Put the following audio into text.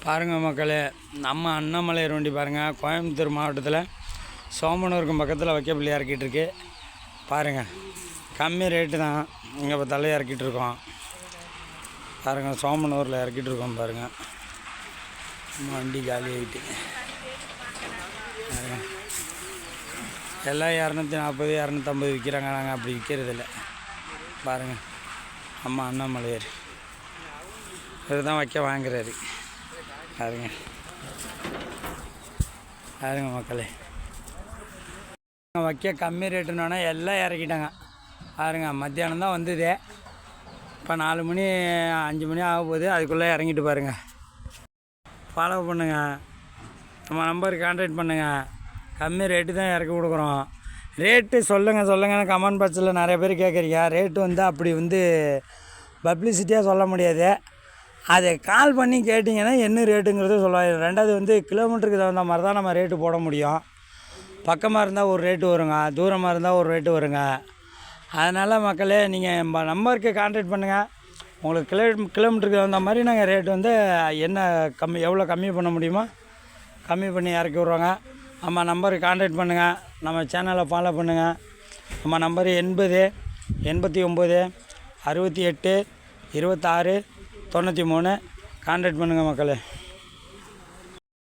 பாருங்கள் மக்களே, நம்ம அண்ணாமலையார் வண்டி பாருங்கள். கோயம்புத்தூர் மாவட்டத்தில் சோமனூருக்கு பக்கத்தில் வைக்கப்பிள்ளை இறக்கிட்டு இருக்கு. பாருங்கள், கம்மி ரேட்டு தான். இங்கே இப்போ தலை இறக்கிட்டு இருக்கோம் பாருங்கள். சோமனூரில் இறக்கிட்டு இருக்கோம் பாருங்கள். வண்டி காலி ஆகிட்டு பாருங்கள். எல்லாம் 240 250 விற்கிறாங்க. நாங்கள் அப்படி விற்கிறதில்ல. பாருங்கள், நம்ம அண்ணாமலையார் இவர் தான் வைக்க வாங்குறாரு. பாருங்க பாருங்க மக்களே, வைக்க கம்மி ரேட்டுன்னொன்னே எல்லாம் இறக்கிட்டாங்க. பாருங்க, மத்தியானம் தான் வந்தது. இப்போ 4 மணி 5 மணி ஆக போகுது. அதுக்குள்ளே இறங்கிட்டு பாருங்கள். ஃபாலோ பண்ணுங்கள், நம்ம நம்பருக்கு கான்டாக்ட் பண்ணுங்கள். கம்மி ரேட்டு தான் இறக்கி கொடுக்குறோம். ரேட்டு சொல்லுங்கள் கமெண்ட் பாக்ஸில் நிறைய பேர் கேட்குறீங்க. ரேட்டு வந்து அப்படி பப்ளிசிட்டியாக சொல்ல முடியாது. அதை கால் பண்ணி கேட்டிங்கன்னா என்ன ரேட்டுங்கிறது சொல்லுவாங்க. ரெண்டாவது கிலோமீட்டருக்கு தகுந்த மாதிரி தான் நம்ம ரேட்டு போட முடியும். பக்கமாக இருந்தால் ஒரு ரேட்டு வருங்க, தூரமாக இருந்தால் ஒரு ரேட்டு வருங்க. அதனால் மக்களே, நீங்கள் நம்பருக்கு கான்டாக்ட் பண்ணுங்கள். உங்களுக்கு கிலோமீட்டருக்கு தகுந்த மாதிரி நாங்கள் ரேட்டு என்ன எவ்வளோ கம்மி பண்ண முடியுமோ கம்மி பண்ணி இறக்கி விட்றோங்க. நம்ம நம்பருக்கு கான்டாக்ட் பண்ணுங்கள். நம்ம சேனலை ஃபாலோ பண்ணுங்கள். நம்ம நம்பர் 80 89 68 26 93. கான்டாக்ட் பண்ணுங்கள் மக்களே.